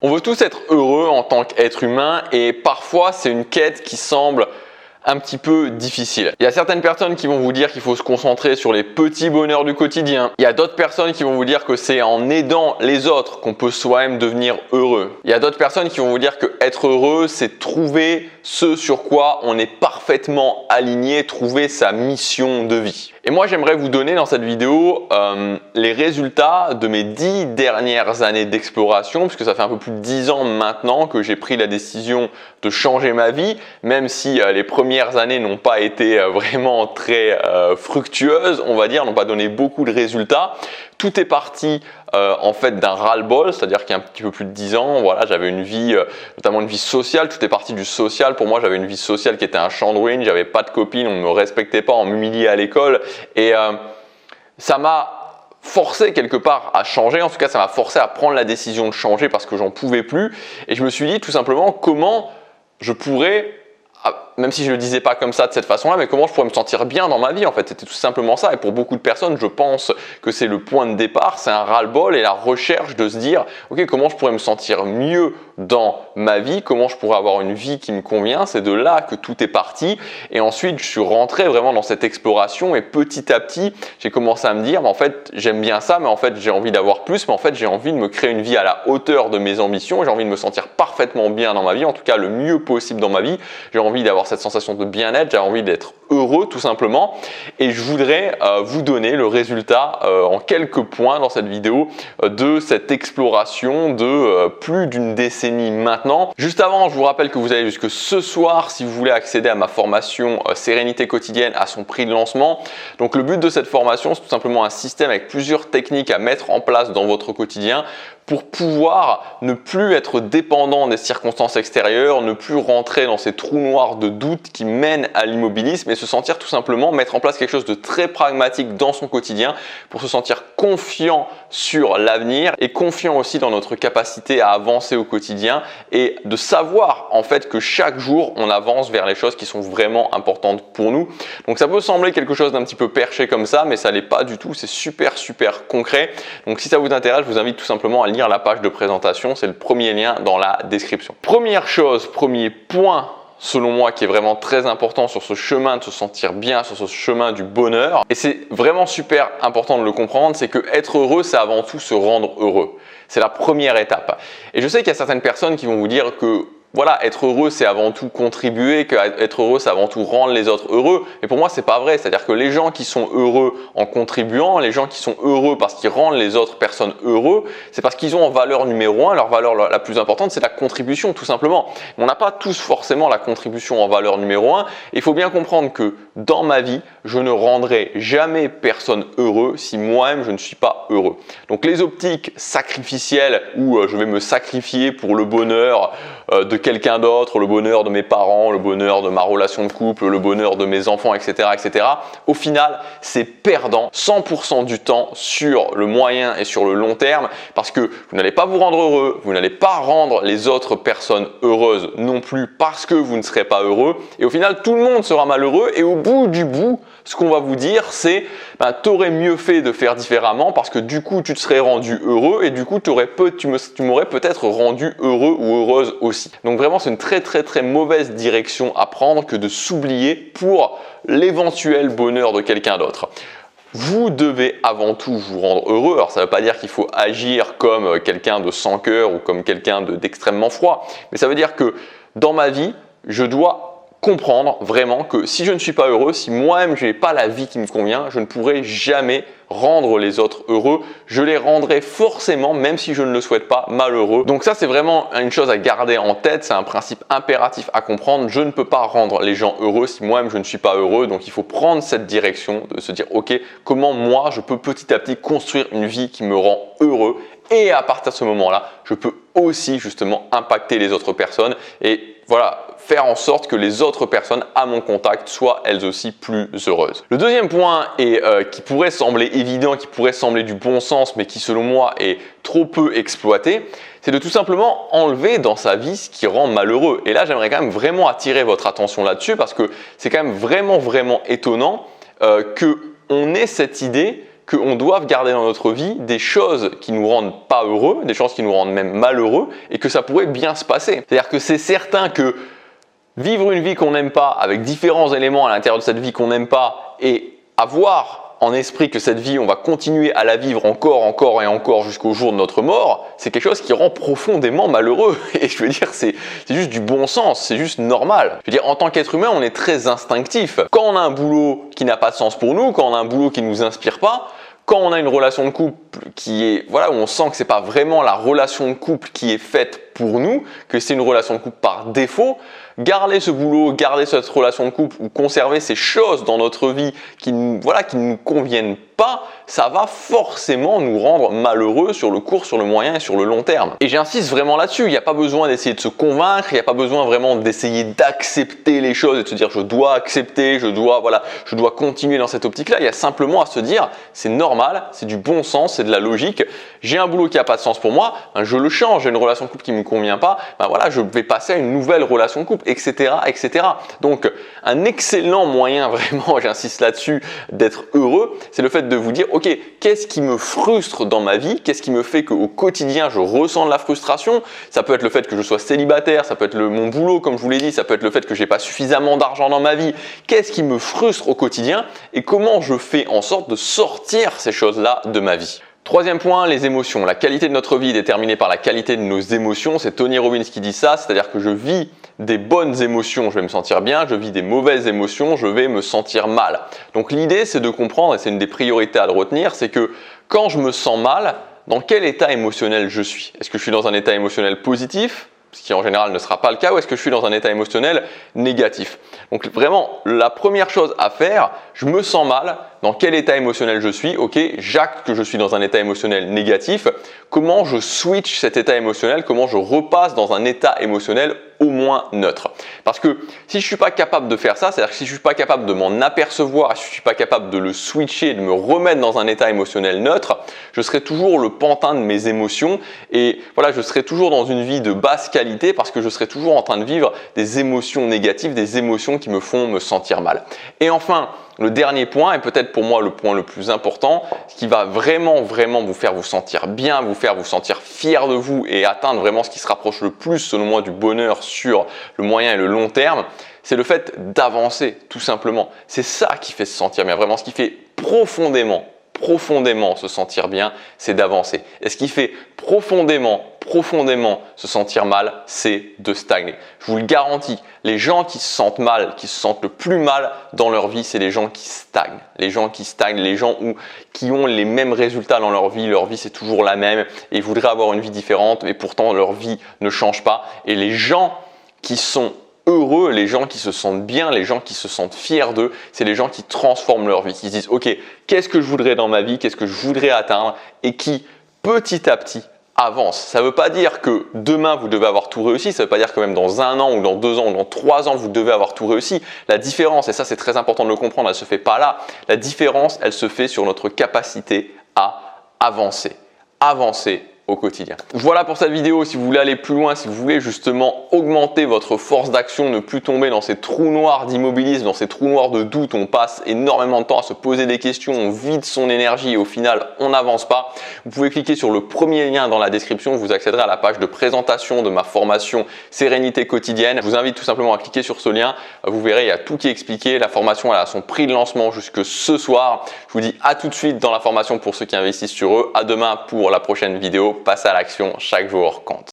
On veut tous être heureux en tant qu'être humain et parfois c'est une quête qui semble un petit peu difficile. Il y a certaines personnes qui vont vous dire qu'il faut se concentrer sur les petits bonheurs du quotidien. Il y a d'autres personnes qui vont vous dire que c'est en aidant les autres qu'on peut soi-même devenir heureux. Il y a d'autres personnes qui vont vous dire que être heureux, c'est trouver ce sur quoi on est parfaitement aligné, trouver sa mission de vie. Et moi, j'aimerais vous donner dans cette vidéo les résultats de mes 10 dernières années d'exploration, puisque ça fait un peu plus de 10 ans maintenant que j'ai pris la décision de changer ma vie, même si les premières années n'ont pas été vraiment très fructueuses, on va dire, n'ont pas donné beaucoup de résultats. Tout est parti en fait d'un ras-le-bol, c'est-à-dire qu'il y a un petit peu plus de 10 ans, voilà, j'avais une vie, notamment une vie sociale, tout est parti du social. Pour moi, j'avais une vie sociale qui était un champ de ruines, j'avais pas de copines, on ne me respectait pas, on m'humiliait à l'école et ça m'a forcé quelque part à changer, en tout cas ça m'a forcé à prendre la décision de changer parce que j'en pouvais plus et je me suis dit tout simplement comment je pourrais, même si je ne le disais pas comme ça de cette façon-là, mais comment je pourrais me sentir bien dans ma vie en fait, c'était tout simplement ça. Et pour beaucoup de personnes, je pense que c'est le point de départ, c'est un ras-le-bol et la recherche de se dire ok, comment je pourrais me sentir mieux dans ma vie, comment je pourrais avoir une vie qui me convient, c'est de là que tout est parti. Et ensuite, je suis rentré vraiment dans cette exploration et petit à petit, j'ai commencé à me dire en fait, j'aime bien ça, mais en fait, j'ai envie d'avoir plus, mais en fait, j'ai envie de me créer une vie à la hauteur de mes ambitions, j'ai envie de me sentir parfaitement bien dans ma vie, en tout cas le mieux possible dans ma vie. J'ai envie d'avoir cette sensation de bien-être, j'ai envie d'être heureux tout simplement et je voudrais vous donner le résultat en quelques points dans cette vidéo de cette exploration de plus d'une décennie maintenant. Juste avant, je vous rappelle que vous avez jusque ce soir si vous voulez accéder à ma formation Sérénité quotidienne à son prix de lancement. Donc le but de cette formation, c'est tout simplement un système avec plusieurs techniques à mettre en place dans votre quotidien pour pouvoir ne plus être dépendant des circonstances extérieures, ne plus rentrer dans ces trous noirs de doute qui mènent à l'immobilisme et se sentir tout simplement mettre en place quelque chose de très pragmatique dans son quotidien pour se sentir confiant sur l'avenir et confiant aussi dans notre capacité à avancer au quotidien et de savoir en fait que chaque jour on avance vers les choses qui sont vraiment importantes pour nous. Donc ça peut sembler quelque chose d'un petit peu perché comme ça, mais ça l'est pas du tout, c'est super concret. Donc si ça vous intéresse, je vous invite tout simplement à lire la page de présentation, c'est le premier lien dans la description. Première chose, premier point selon moi qui est vraiment très important sur ce chemin de se sentir bien, sur ce chemin du bonheur, et c'est vraiment super important de le comprendre, c'est que être heureux, c'est avant tout se rendre heureux. C'est la première étape. Et je sais qu'il y a certaines personnes qui vont vous dire que voilà, être heureux, c'est avant tout contribuer, qu'être heureux, c'est avant tout rendre les autres heureux. Mais pour moi, c'est pas vrai. C'est-à-dire que les gens qui sont heureux en contribuant, les gens qui sont heureux parce qu'ils rendent les autres personnes heureux, c'est parce qu'ils ont en valeur numéro 1, leur valeur la plus importante, c'est la contribution, tout simplement. Mais on n'a pas tous forcément la contribution en valeur numéro 1. Il faut bien comprendre que dans ma vie, je ne rendrai jamais personne heureux si moi-même je ne suis pas heureux. Donc les optiques sacrificielles où je vais me sacrifier pour le bonheur de quelqu'un d'autre, le bonheur de mes parents, le bonheur de ma relation de couple, le bonheur de mes enfants, etc. Au final, c'est perdant 100% du temps sur le moyen et sur le long terme parce que vous n'allez pas vous rendre heureux, vous n'allez pas rendre les autres personnes heureuses non plus parce que vous ne serez pas heureux et au final, tout le monde sera malheureux et au bout du bout, ce qu'on va vous dire, c'est t'aurais mieux fait de faire différemment parce que du coup, tu te serais rendu heureux et du coup, tu m'aurais peut-être rendu heureux ou heureuse aussi. Donc vraiment, c'est une très mauvaise direction à prendre que de s'oublier pour l'éventuel bonheur de quelqu'un d'autre. Vous devez avant tout vous rendre heureux. Alors ça ne veut pas dire qu'il faut agir comme quelqu'un de sans cœur ou comme quelqu'un d'extrêmement froid, mais ça veut dire que dans ma vie, je dois comprendre vraiment que si je ne suis pas heureux, si moi-même je n'ai pas la vie qui me convient, je ne pourrai jamais rendre les autres heureux. Je les rendrai forcément, même si je ne le souhaite pas, malheureux. Donc ça, c'est vraiment une chose à garder en tête. C'est un principe impératif à comprendre. Je ne peux pas rendre les gens heureux si moi-même je ne suis pas heureux. Donc il faut prendre cette direction de se dire ok, comment moi je peux petit à petit construire une vie qui me rend heureux. Et à partir de ce moment-là, je peux aussi justement impacter les autres personnes et voilà, faire en sorte que les autres personnes à mon contact soient elles aussi plus heureuses. Le deuxième point et qui pourrait sembler évident, qui pourrait sembler du bon sens, mais qui selon moi est trop peu exploité, c'est de tout simplement enlever dans sa vie ce qui rend malheureux. Et là, j'aimerais quand même vraiment attirer votre attention là-dessus parce que c'est quand même vraiment étonnant qu'on ait cette idée qu'on doit garder dans notre vie des choses qui nous rendent pas heureux, des choses qui nous rendent même malheureux et que ça pourrait bien se passer. C'est-à-dire que c'est certain que vivre une vie qu'on n'aime pas avec différents éléments à l'intérieur de cette vie qu'on n'aime pas et avoir en esprit que cette vie, on va continuer à la vivre encore et encore jusqu'au jour de notre mort, c'est quelque chose qui rend profondément malheureux. Et je veux dire, c'est juste du bon sens, c'est juste normal. Je veux dire, en tant qu'être humain, on est très instinctif. Quand on a un boulot qui n'a pas de sens pour nous, quand on a un boulot qui ne nous inspire pas, quand on a une relation de couple qui est, voilà, où on sent que c'est pas vraiment la relation de couple qui est faite pour nous, que c'est une relation de couple par défaut, garder ce boulot, garder cette relation de couple ou conserver ces choses dans notre vie qui ne nous conviennent pas, ça va forcément nous rendre malheureux sur le court, sur le moyen et sur le long terme. Et j'insiste vraiment là-dessus, il n'y a pas besoin d'essayer de se convaincre, il n'y a pas besoin vraiment d'essayer d'accepter les choses et de se dire je dois accepter, je dois continuer dans cette optique-là. Il y a simplement à se dire c'est normal, c'est du bon sens, c'est de la logique. J'ai un boulot qui n'a pas de sens pour moi, je le change, j'ai une relation de couple qui ne me convient pas, je vais passer à une nouvelle relation de couple, etc., etc. Donc un excellent moyen vraiment, j'insiste là-dessus, d'être heureux, c'est le fait de vous dire ok, qu'est-ce qui me frustre dans ma vie, qu'est-ce qui me fait qu'au quotidien je ressens de la frustration. Ça peut être le fait que je sois célibataire, ça peut être mon boulot comme je vous l'ai dit, ça peut être le fait que j'ai pas suffisamment d'argent dans ma vie. Qu'est-ce qui me frustre au quotidien et comment je fais en sorte de sortir ces choses-là de ma vie. Troisième point, les émotions. La qualité de notre vie est déterminée par la qualité de nos émotions. C'est Tony Robbins qui dit ça, c'est-à-dire que je vis des bonnes émotions, je vais me sentir bien, je vis des mauvaises émotions, je vais me sentir mal. Donc l'idée, c'est de comprendre, et c'est une des priorités à le retenir, c'est que quand je me sens mal, dans quel état émotionnel je suis? Est-ce que je suis dans un état émotionnel positif, ce qui en général ne sera pas le cas, ou est-ce que je suis dans un état émotionnel négatif? Donc vraiment, la première chose à faire, je me sens mal, dans quel état émotionnel je suis? Ok, j'acte que je suis dans un état émotionnel négatif. Comment je switch cet état émotionnel? Comment je repasse dans un état émotionnel au moins neutre? Parce que si je ne suis pas capable de faire ça, c'est-à-dire que si je ne suis pas capable de m'en apercevoir, si je ne suis pas capable de le switcher, de me remettre dans un état émotionnel neutre, je serai toujours le pantin de mes émotions et voilà, je serai toujours dans une vie de basse qualité parce que je serai toujours en train de vivre des émotions négatives, des émotions qui me font me sentir mal. Et enfin, le dernier point, et peut-être pour moi le point le plus important, ce qui va vraiment vous faire vous sentir bien, vous faire vous sentir fier de vous et atteindre vraiment ce qui se rapproche le plus selon moi du bonheur sur le moyen et le long terme, c'est le fait d'avancer tout simplement. C'est ça qui fait se sentir bien, vraiment ce qui fait profondément se sentir bien, c'est d'avancer. Et ce qui fait profondément se sentir mal, c'est de stagner. Je vous le garantis, les gens qui se sentent mal, qui se sentent le plus mal dans leur vie, c'est les gens qui stagnent. Les gens qui stagnent, les gens qui ont les mêmes résultats dans leur vie c'est toujours la même et ils voudraient avoir une vie différente et pourtant leur vie ne change pas. Et les gens qui sont heureux, les gens qui se sentent bien, les gens qui se sentent fiers d'eux, c'est les gens qui transforment leur vie, qui se disent ok, qu'est-ce que je voudrais dans ma vie, qu'est-ce que je voudrais atteindre et qui petit à petit avance. Ça ne veut pas dire que demain vous devez avoir tout réussi, ça ne veut pas dire que même dans 1 an ou dans 2 ans ou dans 3 ans vous devez avoir tout réussi. La différence, et ça c'est très important de le comprendre, elle ne se fait pas là. La différence, elle se fait sur notre capacité à avancer au quotidien. Voilà pour cette vidéo. Si vous voulez aller plus loin, si vous voulez justement augmenter votre force d'action, ne plus tomber dans ces trous noirs d'immobilisme, dans ces trous noirs de doute, on passe énormément de temps à se poser des questions, on vide son énergie et au final on n'avance pas, vous pouvez cliquer sur le premier lien dans la description, vous accéderez à la page de présentation de ma formation Sérénité quotidienne. Je vous invite tout simplement à cliquer sur ce lien, vous verrez, il y a tout qui est expliqué, la formation elle a son prix de lancement jusque ce soir. Je vous dis à tout de suite dans la formation pour ceux qui investissent sur eux, à demain pour la prochaine vidéo. Passe à l'action, chaque jour compte.